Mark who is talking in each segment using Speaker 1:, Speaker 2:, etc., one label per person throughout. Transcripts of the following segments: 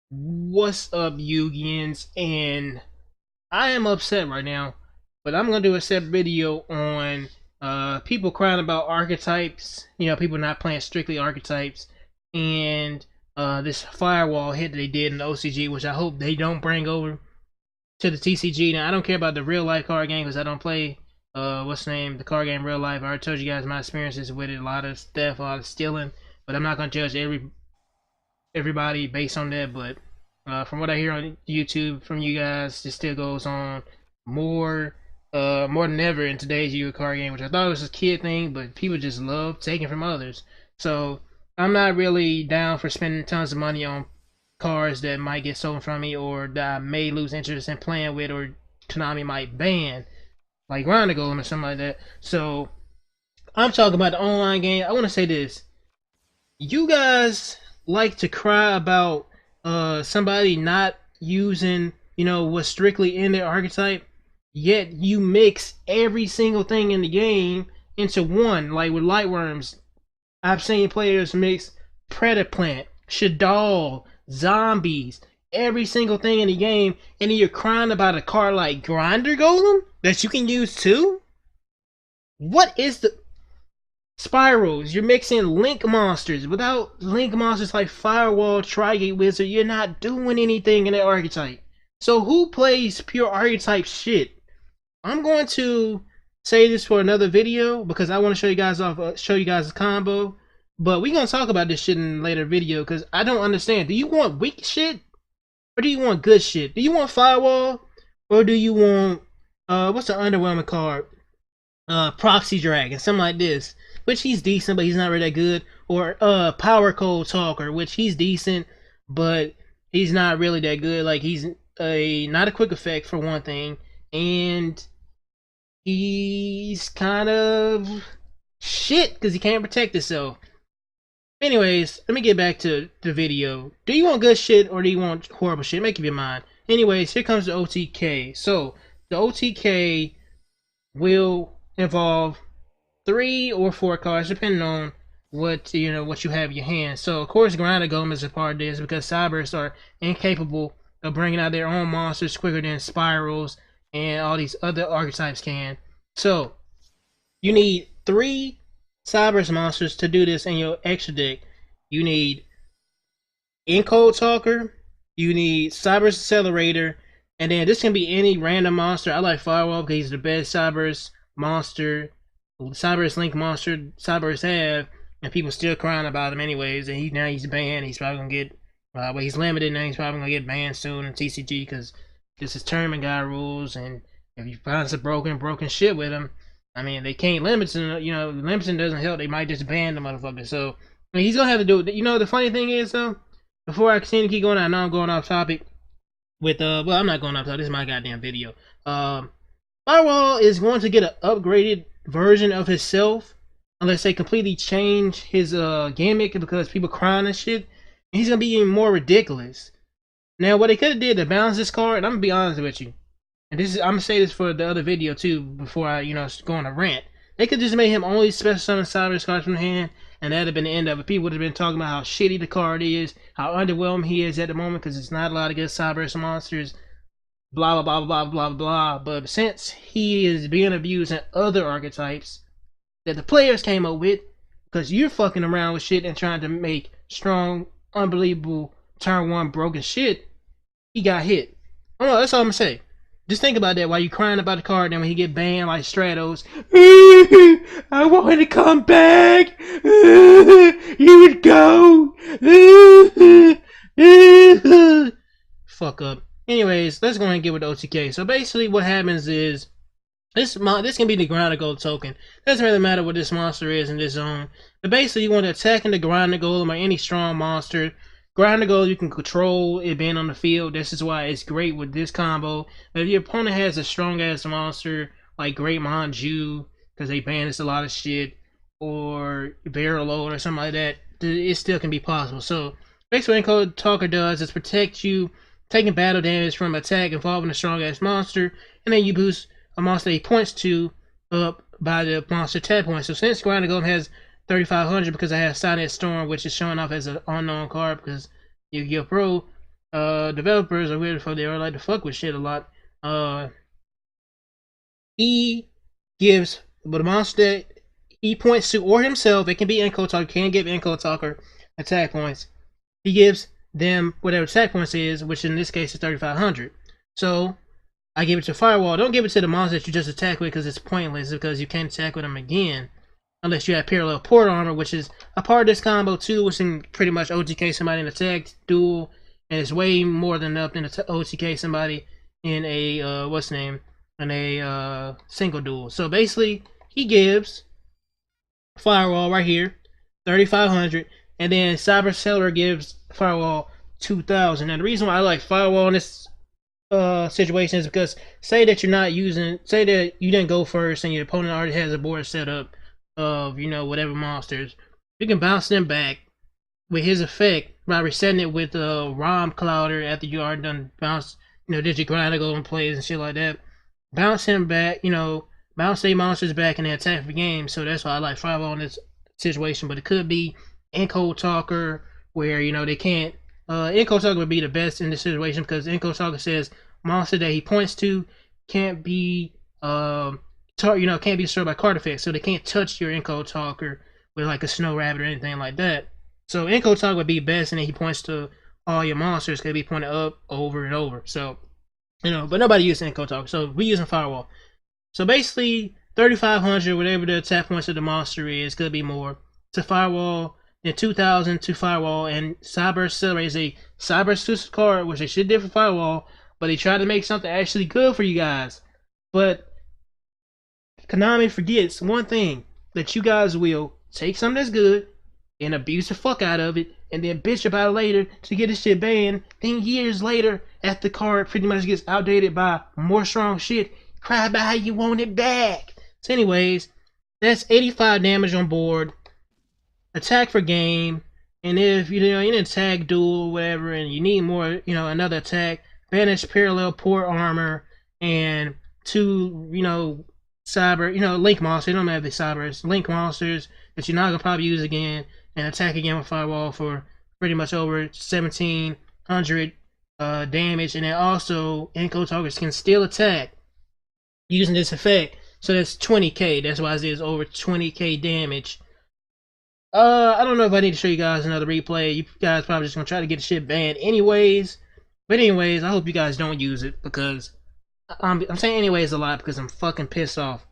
Speaker 1: What's up, Yugians? And I am upset right now, but I'm gonna do a separate video on people crying about archetypes. You know, people not playing strictly archetypes, and this firewall hit that they did in the OCG, which I hope they don't bring over to the TCG. Now, I don't care about the real life card game because I don't play what's the name, the card game real life. I already told you guys my experiences with it, a lot of theft, a lot of stealing, but I'm not gonna judge everybody based on that. But from what I hear on YouTube from you guys, it still goes on more more than ever in today's Yu-Gi-Oh card game, which I thought was a kid thing, but people just love taking from others. So I'm not really down for spending tons of money on cards that might get stolen from me or that I may lose interest in playing with or Konami might ban, like Grind Golem or something like that. So I'm talking about the online game. I want to say this: you guys like to cry about somebody not using, you know, what's strictly in their archetype, yet you mix every single thing in the game into one. Like with Lightworms, I've seen players mix Predaplant, Shaddoll, zombies, every single thing in the game, and then you're crying about a card like Grinder Golem that you can use too. What is the spirals? You're mixing link monsters. Without link monsters like Firewall, Trigate Wizard, you're not doing anything in that archetype. So who plays pure archetype shit? I'm going to say this for another video because I want to show you guys off, show you guys a combo. But we're gonna talk about this shit in a later video because I don't understand. Do you want weak shit or do you want good shit? Do you want Firewall or do you want what's the underwhelming card? Proxy Dragon, something like this, which he's decent, but he's not really that good. Or Power Code Talker, which he's decent, but he's not really that good. Like he's not a quick effect for one thing, and he's kind of shit because he can't protect himself. Anyways, let me get back to the video. Do you want good shit or do you want horrible shit? Make up your mind. Anyways, here comes the OTK. So the OTK will involve 3 or 4 cards, depending on what what you have in your hand. So of course, Grinder Golem is a part of this because Cyberse are incapable of bringing out their own monsters quicker than Spirals and all these other archetypes can. So you need 3 Cyberse monsters to do this in your extra deck. You need Encode Talker, you need Cyberse Accelerator, and then this can be any random monster. I like Firewall because he's the best Cyberse monster, Cyberse Link monster Cyberse have, and people still crying about him anyways. And now he's banned. He's probably gonna get, well, he's limited now. He's probably gonna get banned soon in TCG because this is tournament guy rules. And if you find some broken shit with him, I mean, they can't limit him. You know, limiting doesn't help. They might just ban the motherfucker. So I mean, he's gonna have to do it. You know, the funny thing is though, before I continue to keep going, I know I'm going off topic with well, I'm not going off topic. This is my goddamn video. Firewall is going to get an upgraded version of himself unless they completely change his gimmick because people crying and shit. And he's gonna be even more ridiculous. Now, what they could have did to balance this card, and I'm gonna be honest with you, and this is I'm gonna say this for the other video too before I go on a rant. They could just make him only special summon Cyberse cards from the hand, and that'd have been the end of it. People would have been talking about how shitty the card is, how underwhelming he is at the moment because it's not a lot of good Cyberse monsters. Blah blah blah blah blah blah. But since he is being abused in other archetypes that the players came up with, because you're fucking around with shit and trying to make strong, unbelievable turn one broken shit, he got hit. Oh, that's all I'm gonna say. Just think about that while you crying about the card. Then when he get banned like Stratos, I want him to come back. You would go. Fuck up. Anyways, let's go ahead and get with the OTK. So basically what happens is, this can be the Grinder Gold token. Doesn't really matter what this monster is in this zone. But basically you want to attack in the Grinder Golem or any strong monster. Grinder Gold you can control it being on the field. This is why it's great with this combo. But if your opponent has a strong ass monster like Great Manju, because they ban us a lot of shit, or Barrel Load or something like that, it still can be possible. So basically what Encode Talker does is protect you taking battle damage from attack involving a strong ass monster, and then you boost a monster he points to up by the monster tap point. So since Grinder Golem has 3,500 because I have Silent Storm, which is showing off as an unknown card because Yu-Gi-Oh! Pro, developers are weird for they are like to fuck with shit a lot. He gives but a monster he points to or himself. It can be Encode Talker, can give Encode Talker attack points. He gives them whatever attack points is, which in this case is 3,500. So I give it to Firewall. Don't give it to the monster that you just attack with because it's pointless because you can't attack with them again unless you have parallel port armor, which is a part of this combo too, which can pretty much OTK somebody in attack duel, and it's way more than enough than to OTK somebody in a in a single duel. So basically, he gives Firewall right here 3,500, and then Cyber Seller gives Firewall 2,000. And the reason why I like Firewall in this situation is because say that you didn't go first and your opponent already has a board set up of whatever monsters, you can bounce them back with his effect by resetting it with a ROM clouder after you are done bounce Digigrindigo and plays and shit like that. Bounce him back, bounce their monsters back and then attack for game. So that's why I like Firewall in this situation. But it could be Encode Talker where they can't. Encode Talker would be the best in this situation because Encode Talker says monster that he points to can't be can't be destroyed by card effects, so they can't touch your Encode Talker with like a Snow Rabbit or anything like that. So Encode Talker would be best, and then he points to all your monsters could be pointed up over and over. So but nobody uses Encode Talker, so we using Firewall. So basically 3,500, whatever the attack points of the monster is, could be more to Firewall. Then 2,000 to Firewall, and Cyberse Accelerate is a Cyber exclusive card, which they should do for Firewall, but they tried to make something actually good for you guys. But Konami forgets one thing, that you guys will take something that's good and abuse the fuck out of it, and then bitch about it later to get this shit banned. Then years later, after the card pretty much gets outdated by more strong shit, cry about how you want it back. So anyways, that's 85 damage on board. Attack for game, and if in an attack duel or whatever, and you need more, another attack, banish parallel port armor and two, cyber, link monsters. They don't have the Cyberse link monsters that you're not gonna probably use again, and attack again with Firewall for pretty much over 1,700 damage, and then also Encode Talkers can still attack using this effect. So that's 20k. That's why it is over 20k damage. I don't know if I need to show you guys another replay. You guys probably just gonna try to get the shit banned anyways. But anyways, I hope you guys don't use it because I'm saying anyways a lot because I'm fucking pissed off.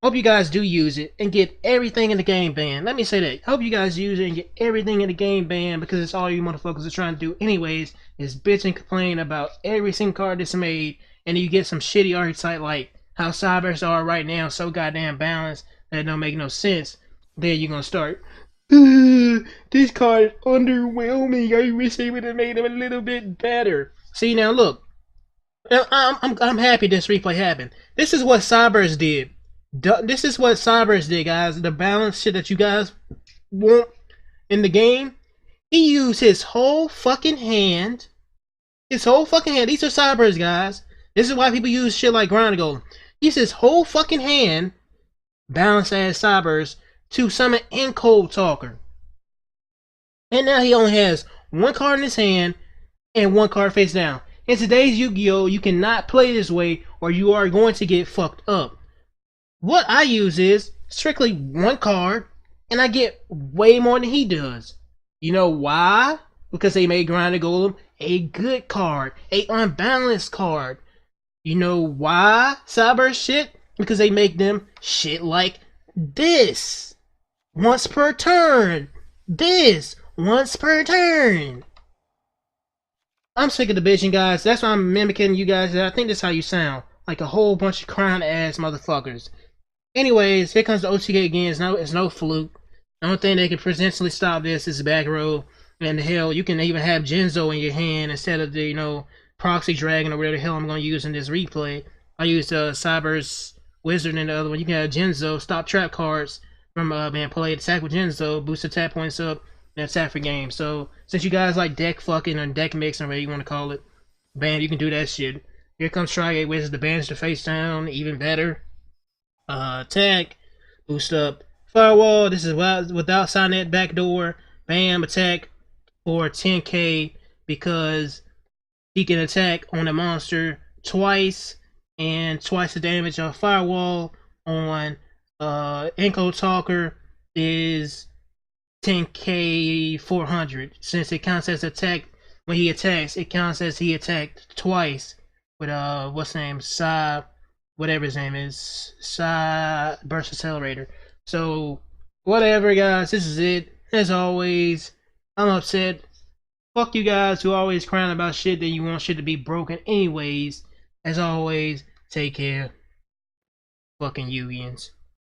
Speaker 1: Hope you guys do use it and get everything in the game banned. Let me say that. Hope you guys use it and get everything in the game banned because it's all you motherfuckers are trying to do anyways is bitch and complain about every single card that's made, and then you get some shitty archetype like how Cyberse are right now, so goddamn balanced that don't make no sense. There you're gonna start. This card is underwhelming. I wish they would have made him a little bit better. See now, look. I'm happy this replay happened. This is what Cyberse did. This is what Cyberse did, guys. The balance shit that you guys want in the game. He used his whole fucking hand. His whole fucking hand. These are Cyberse, guys. This is why people use shit like Grindigo. He used his whole fucking hand, balanced as Cyberse, to summon Encode Talker. And now he only has one card in his hand and one card face down. In today's Yu-Gi-Oh, you cannot play this way or you are going to get fucked up. What I use is strictly one card and I get way more than he does. You know why? Because they made Grindigo a good card, a unbalanced card. You know why, Cyber shit? Because they make them shit like this. Once per turn. This. Once per turn. I'm sick of the bitching, guys. That's why I'm mimicking you guys. I think that's how you sound. Like a whole bunch of crying ass motherfuckers. Anyways, here comes the OTK again. It's no fluke. The only thing that can potentially stop this is the back row. And hell, you can even have Genzo in your hand instead of the, Proxy Dragon or whatever the hell I'm going to use in this replay. I used Cyberse Wizard in the other one. You can have Genzo, stop trap cards from being played, attack with Genzo, boost attack points up, and attack for game. So, since you guys like deck fucking or deck mixing, whatever you want to call it, bam, you can do that shit. Here comes Tri-Gate Wizard, the banish the face down, even better. Attack, boost up, Firewall, this is without sign that backdoor, bam, attack for 10k, because he can attack on a monster twice and twice the damage on Firewall. On Echo Talker is 10k 400. Since it counts as attack when he attacks, it counts as he attacked twice with what's his name, whatever his name is, Cyberse Accelerator. So whatever, guys, this is it. As always, I'm upset. Fuck you guys who always crying about shit that you want shit to be broken. Anyways, as always, take care. Fucking Yugians.